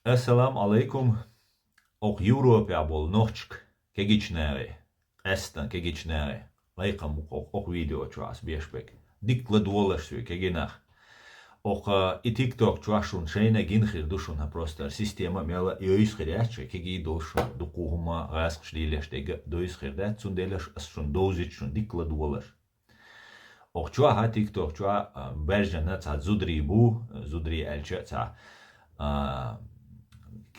Esselamu alaikum. Och Europera bol nохчий, ичкерия. Estan ичкерия. Лайкам och видео чуас бешбек. Дикла дуолашви кегинах. Och и TikTok чуашун шейна гинхир душуна просто система мела йойсхиряче кеги душу дукума раскшлилештеге дойсхирда цунделаш асшун дозичун дикла дуолаш. Och чуа TikTok чуа бержана ца зудри элче ца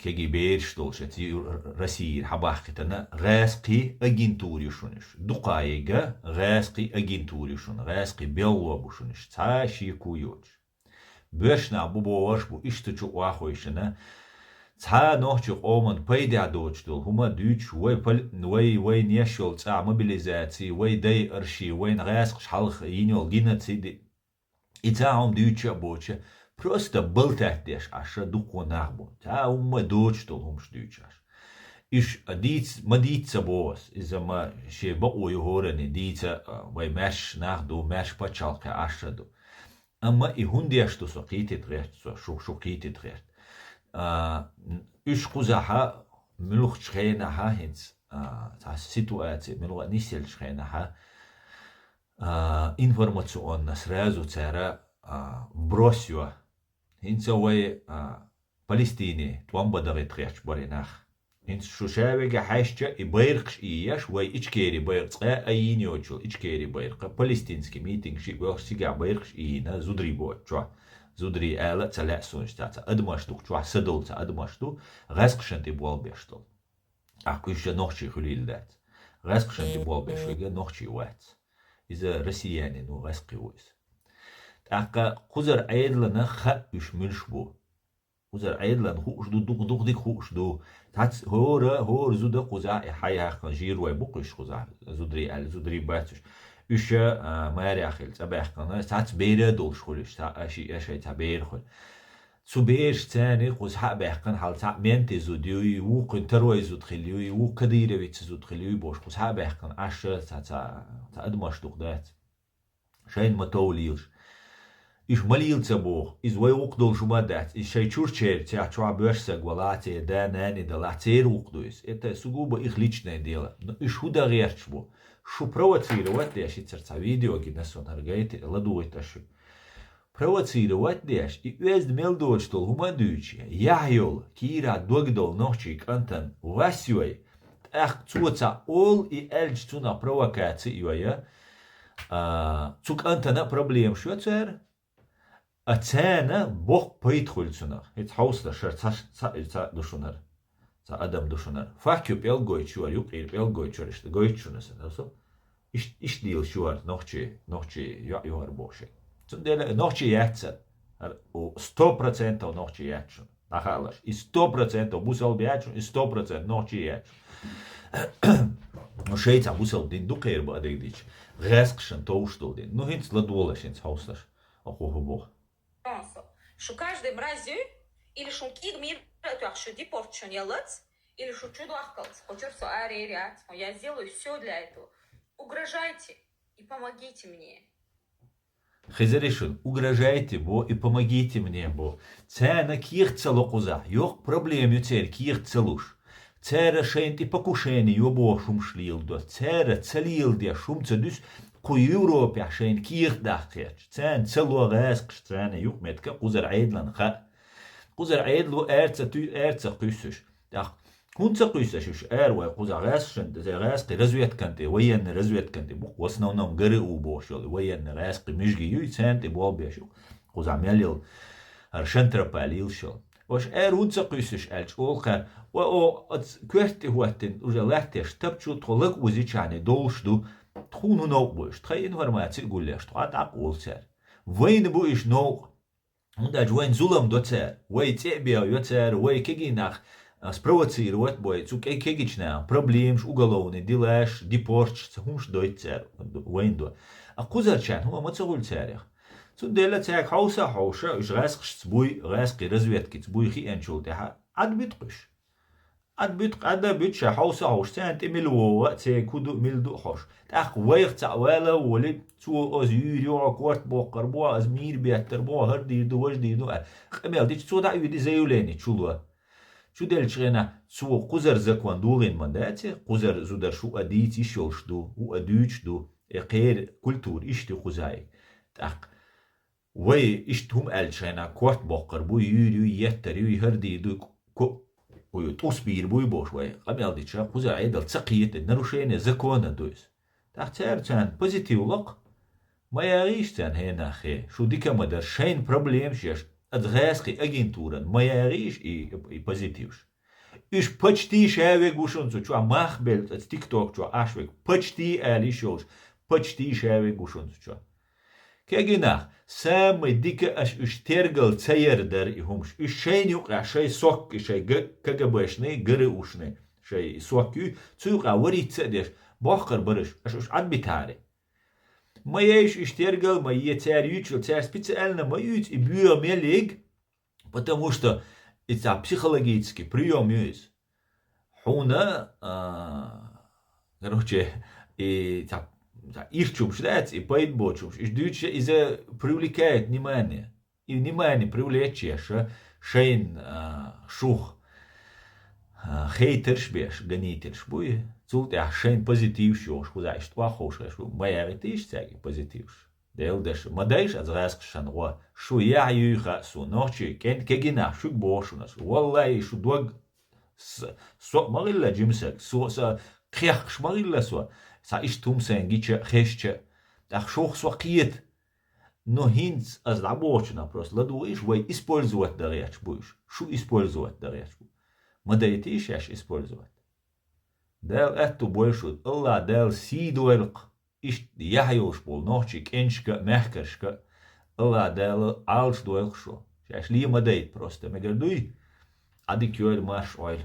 кеги бейрштолше ти России хабахтана раски агентуришуниш дукаега раски агентуришун раски беллобушуниш ца шикуюч. Бешна бубоашбу иштучу уахойшина ца нохчий оман пайда дочтул хума дюч вей нешол ца мобилизации вей дай арши вей раск шалх инол геноциди и ца ом дюча боча просто болтатеш аша дуконахбу ца умма дочтул хумш дючаш иш диц мадица бос иза ма ше бо йогорани дица вей меш нахду меш пачалка ашаду. Ama i hundiastu so qitit recht so qitit recht ishquzaha miluch chrenaha hins ta situație miluch nisel chrenaha информационно сразу цара бросила хинцовой Палестине твамбадарит реcht баринах хинц шушавега хашча и байркш ияш вай Ичкерия байркша айинёчул Ичкерия байрка палестинский митинг ши welsiga байркш ина зудрибо чва зудри ала цаласунштаца адмаштук чва садолца адмашту раскшанти болбештол акуша нохчий хулилдат раскшанти болбешига нохчий ват иза россияне ну раскивуис така кузар айдлана ха уш милшбу кузар айдлан хушду дук хушду تاس هور زوده قزع حياة خنجير وبقش قزع زودري باتش إيش ماري أخيل تبع كنا تاس بيره دولش خلش تا أشي تبير خل سبيش تاني قزع بحكن حال تا منت زوديوي وقن تروي زود خليوي وكديره بيت زود خليوي باش قزع بحكن أش تا أدمش دقدات شين متوليش إيش مليل تبوه إز ويوقدول شمادات إيش شيء شورشير تياتشوا بيرسق ولاتي داناني دلاتير وقدويس إنت سجوبة إخ ليشنا ديلا إيش هو ده غيرش بو شو провоцировать ديش يتصير فيديو كده سونرجيت لدويت أشو провоцировать ديش إيش ميلدوش تول هما دوتشي ياهيول كيرا دوغدول نوخشي كانتن واسيوي أخ توتا أول إلج تونا провокация цук антана проблем شو تصير أتانا بوق بيدخل سنر يتحوصل شر دوشنر أدم دوشنر فاكيو بيل جويتشور يقير بيل جويتشور إشت جويتشون سنرسو إش ديل شوار نوخشي يوار بوشي تندل نوخشي ياتسر و 100% نوخشي ياتشون نخالش 100% بوسال بياتشون 100% نوخشي ياتشون وشيتا بوسال دين دوقير بأديك ديش غاسقشن توشتو دين نو هنس لدولش هنس حوصلش أخوه بوخ Что каждый мразью или что кидмир, что депортшен ялец, или что чудо ахкалц, хочется арериат, я сделаю все для этого. Угрожайте и помогите мне. Хизеришун, угрожайте бо и помогите мне бо. Цена кирцело куза, йох проблем цер кирцелуш. Цера шейнт и покушение йобо шум шлил до. Цера целил де шум цедус. كو يوروبي عشان كيخ داخيش تان تسلو غاسق تان يوك متك قزر عيدلن خا قزر عيدلو ارتsa قيسش داخ كونت قيسش اروا قزر غاسشن ده غاسق رزويت كنتي وين رزويت كنتي بو وسنونم غرو بوشل وين غاسق مشجي يو تان تي بول بيشو قزر مليل ارشنتر باليل شو واش ارونت قيسش الش اولخ و كويرتي هوتن وجلاتش تبچو طلق وزيچاني دوشدو تخونو نوق بوش تخي انفرماتي قوليش تقعد عقول سار وين بوش نوق ونداج وين ظلم دو سار وين تعبيا يو سار وين كيجيناخ спровоцировать бой цук кегична проблемш уголовный делаш депорч хумш дойт сар вين до а кузарчан هو متصول ساريخ цундела цак хауша иш расқш цбуй расқи разведки цбуй хи энчул деха адбитқиш عدا بيتش حوسة حوشتان تملوا تكودو ملدو حوش تاخ ويخ تعوالا ولد تو أزير يو كورت بوقر بوا أزمير بيتر بوا هردير دو وجدير دو قميل ديش تو دعوي دي زيولاني تشولوا شو دلشغنا سو قزر زكوان دولين منداتي قزر زودر شو أديتي شولش دو وأدوش دو غير كولتور إشتي قزاي تاق وي إشتهم ألشغنا كورت بقر بو يوريو يتريو يهردي دو كو ويتصبير بو يبوش وي قبل دي تشا قزر عيدل تسقيت نروشين زكوان دويس تاق تان بوزيتيو لق ما يعيش تان هنا خي شو ديكا مدر شين بروبليم شيش أدغاسقي أجنتورن ما يعيش إي بوزيتيوش إيش почти شاوي гушунцу чуа махбел تيك توك чуа ашвек почти али шош почти шаوي гушунцу чуа كأجناخ سام ديكا أش اشترجل تيردر يهمش إيش شين يقع شيء سوك شيء كجبشني جرؤشني شيء سوكي تسوق وري تصدش باخر برش أش عد بتاري ما يعيش اشترجل ما يتاريوش تار специально ما يوت يبيو مليج потому что это психологический прием есть. Хуна, короче, и ищем шляц и поедбочем. И ждут, из-за привлекает внимание. И внимание привлечешь, шейн шух, хейтерш беш, гонителш буй. Цулт я шейн позитив шуш, куда что похоже, что моя ретиш всякий позитив. Дел деш, мадейш аз раскшан ро, шо я юха су нохчий кегина шук бошунас. Валлай шу дог со марилла джимсек, со кряхш марилла со. Са иштум сен гиче хешче. Так шох со киет. Но хинц аз лабочна просто. Ладу иш вой использовать да речь будешь. Шу использовать да речь. Мадейтиш яш использовать. Дел эту больше, Аллах дел сидуэлк. Ish jahjoos bol nохчий кеншка мягкашка Аллах дел алш дуэлшо. Сейчас лима дейт просто. Мегер дуй. Ади кёр маш ойл.